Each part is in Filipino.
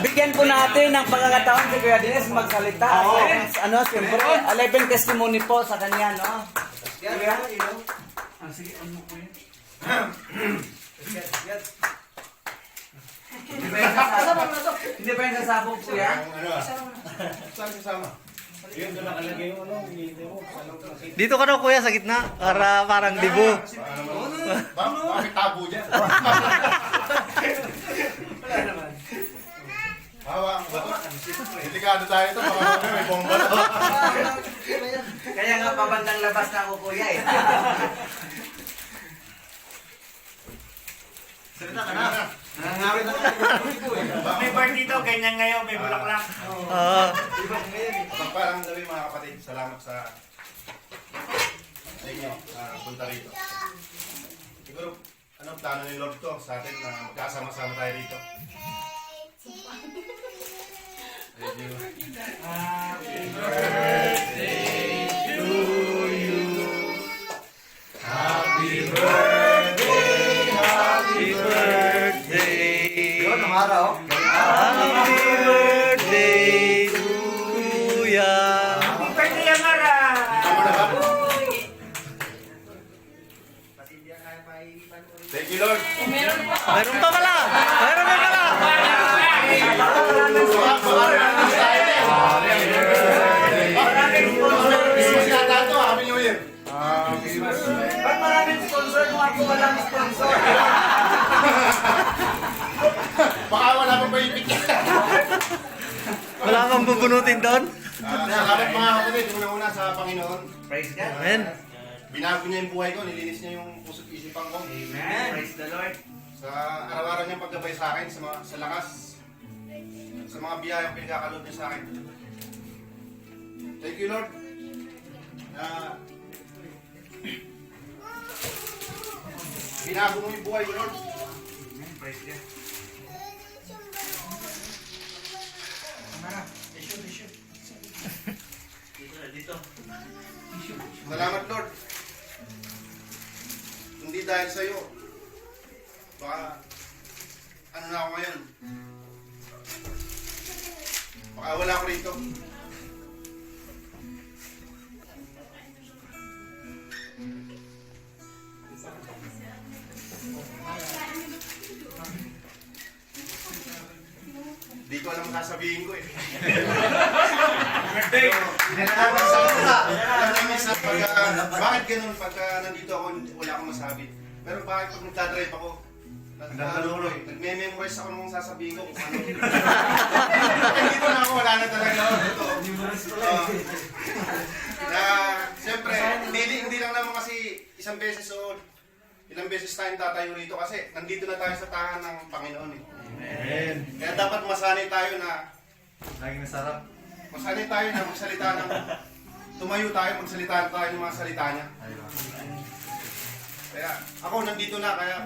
Bigyan po natin ng pagkakataon si Kuya Dennis magsalita. Ano, siyempre, 11 testimony po sa kanya, no? Kuya? Sige, ano po yun? Hindi ba yung sasabog, Kuya? Saan kasama? Yun, doon nakalagay yung ano, hinihintay mo. Dito ka na kuya sa gitna. Para parang dibo. Bakit tabo dyan? Wala naman. Hawa, delikado tayo ito. Baka may bomba na. Kaya nga pabandang labas na ako, Kuya, eh. Salita ka na. Nangangawin ako. May birthday daw, ganyan ngayon, may bulaklak. Pagparang gabi mga kapatid, salamat sa inyo punta rito. Siguro, anong plano ni Lord to sa atin na magkasama-sama tayo rito? Happy birthday to you. Happy birthday, happy birthday. Yun, ang araw. Happy birthday, kuya. Happy birthday, Amara! Thank you, Lord. Mayroon pa pala. Mayroon pa pala. Happy New Year. Ba't maraming sponsor kung ako walang sponsor? Baka wala pa paipit. Wala kang bubunutin doon. Salamat mga kapatid, una-una sa Panginoon. Praise God. Amen. Binago niya yung buhay ko, nilinis niya yung puso't isipan ko. Amen. Praise the Lord. Sa araw-araw niyang paggabay sa akin, sa lakas, sa mga biyayang pinagkakalob niya sa akin. Thank you, Lord. Binago mo yung buhay ko, Lord. Amen. Praise God. Dito. Salamat, Lord. Hindi dahil sa iyo. Baka ano na ako ngayon. Baka wala ako rito. Hindi ko alam sasabihin ko eh. Bakit ganun pagka nandito ako, wala akong masabi. Pero bakit pag nagdadrive ako, nagme-memorize ako nung sasabihin ko kung ano. Dito na ako, wala na talaga ako. Siyempre, hindi lang naman kasi isang beses o ilang beses tayong tatayo rito kasi nandito na tayo sa tahan ng Panginoon eh. Amen. Kaya dapat masanay tayo na Laging masarap. masanay tayo na magsalita ng tumayo tayo, magsalita tayo ng mga salita niya. Kaya ako nandito na, kaya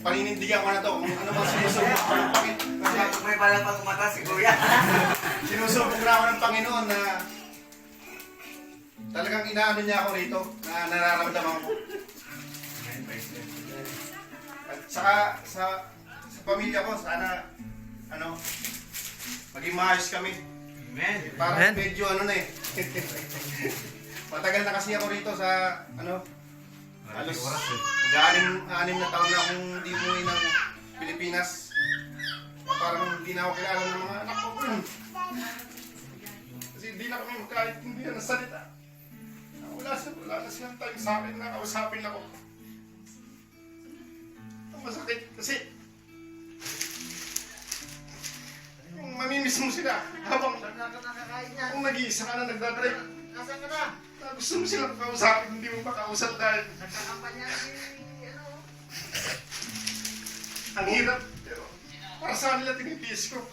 paninindigan ko na to kung ano bang sinusubok ko ng Panginoon. Kasi May palang pagkumata si Kuya. sinusubok na ako ng Panginoon na talagang inaano niya ako rito na nararamdaman ko. At saka sa pamilya ko, sana maging maayos kami. Amen. Parang Amen. medyo ano na eh. Matagal na kasi ako rito sa halos mag-anim na taon na akong hindi umuwi ng Pilipinas. Parang hindi na ako kilala ng mga anak ko. Kasi hindi na kami magkaintindihan ng salita. Wala na silang time sa akin na kausapin ako. Ang masakit kasi yung mamimiss mo sila habang kung nag-iisa ka na nagdadrive. Nasaan ka na? Gusto mo silang kausapin, hindi mo makausap dahil Nagkakampanya ang hirap. Pero para sa kanila tinitiis ko.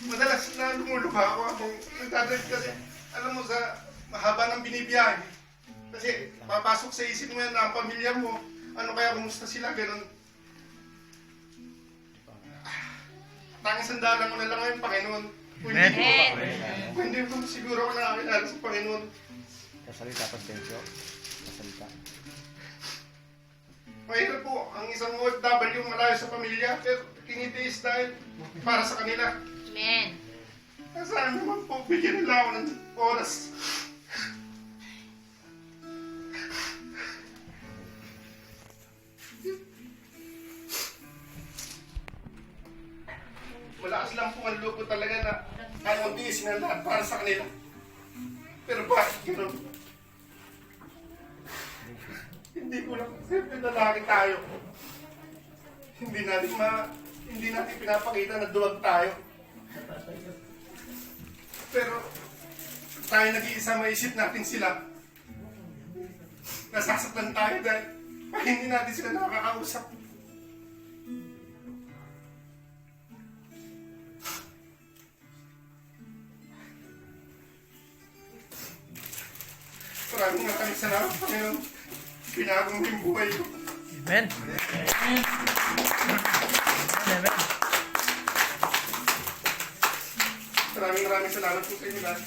Madalas na lumuluha ako habang nagdadrive kasi alam mo sa mahaba ng binibiyahe. Kasi papasok sa isip mo yan na ang pamilya mo, ano kaya kumusta sila, ganun. Tanging sandalan ko na lang ngayon, Panginoon. Kung hindi ko siguro ako nakakilala sa Panginoon. Kasalita pa, Sensyo. Salita. Mahirap po ang isang OFW malayo sa pamilya, pero tinitiis dahil para sa kanila. Amen. Saan naman po, bigyan nila ako ng oras. Malakas lang po ang loob ko talaga na kaya kong tiisin ang lahat para sa kanila. Pero bakit gano'n? Hindi ko lang, siyempre lalaki tayo. Hindi natin pinapakita na duwag tayo. Pero tayo nag-iisa, maisip natin sila. Nasasaktan tayo dahil hindi natin sila nakakausap. Maraming salamat, Panginoon. Pinagong mo yung buhay ko. Amen. Amen. Maraming salamat po sa inyo lahat.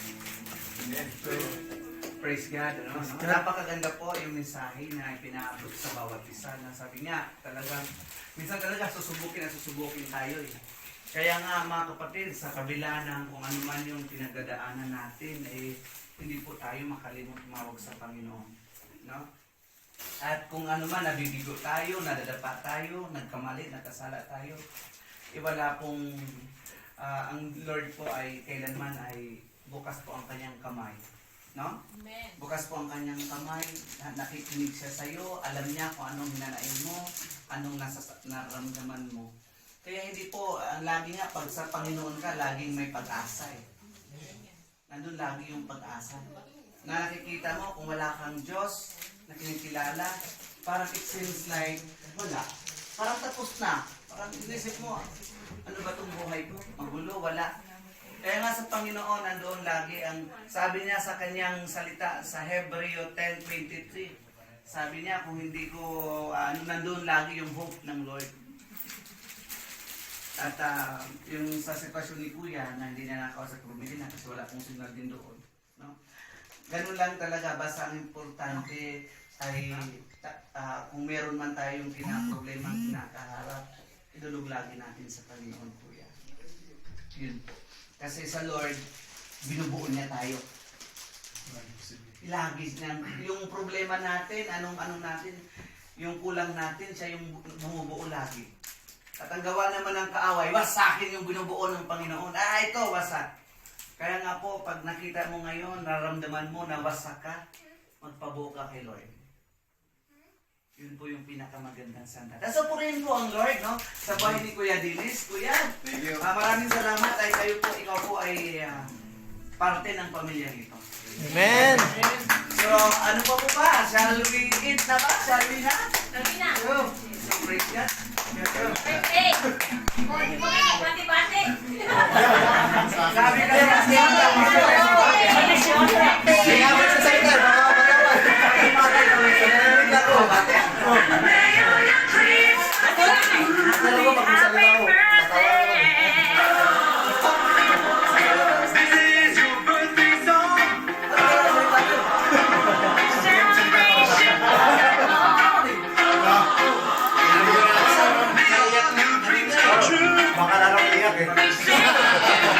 Praise God. Ano? Napakaganda po yung mensahe na ipinaabot sa bawat isa. Na sabi niya, talagang, minsan talaga susubukin at susubukin tayo eh. Kaya nga mga kapatid, sa kabila ng kung ano man yung pinagdadaanan natin, eh, hindi po tayo makalimot tumawag sa Panginoon. No? At kung ano man, nabibigo tayo, nadadapa tayo, nagkamali, nagkasala tayo, wala pong, ang Lord po ay kailanman ay bukas po ang kanyang kamay. No? Amen. Bukas po ang kanyang kamay, nakikinig siya sa iyo, alam niya kung anong hinanain mo, anong nararamdaman mo. Kaya hindi po, ang lagi nga, pag sa Panginoon ka, laging may pag-asa eh. Nandun lagi yung pag-asa. Na nakikita mo, kung wala kang Diyos, na kinikilala, parang it seems like, wala. Parang tapos na. Parang inisip mo, ano ba itong buhay ko? Magulo, wala. Kaya nga sa Panginoon, nandoon lagi ang, sabi niya sa kanyang salita, sa Hebreo 10:23, sabi niya, kung hindi ko, nandoon lagi yung hope ng Lord. At yung sa sitwasyon ni Kuya, na hindi niya nakausap sa bumili na kasi wala pong signal din doon. No? Ganun lang talaga, basta ang importante ay kung meron man tayong problema kinakaharap, idulog lagi natin sa Panginoon, Kuya. Yun. Kasi sa Lord, binubuo niya tayo. Lagi niya. Yung problema natin, anong natin, yung kulang natin, siya yung bumubuo lagi. At ang gawa naman ng kaaway, wasakin yung binubuo ng Panginoon. Ito, wasak. Kaya nga po, pag nakita mo ngayon, nararamdaman mo na wasak ka, magpabuo ka kay Lord. Yun po yung pinakamagandang sandata. Sasupurin po ang Lord, no? Sa bahay ni Kuya Dennis. Kuya, maraming salamat. Ay kayo po, ikaw po ay parte ng pamilya nito. Amen. So, ano pa po ba? Shall we eat na ba? Shall we na? Sabi na. So, praise God. Hey! Bati-bati! Sabi kayo kasi ang sinabot sa salita. Baka lalong iyak eh.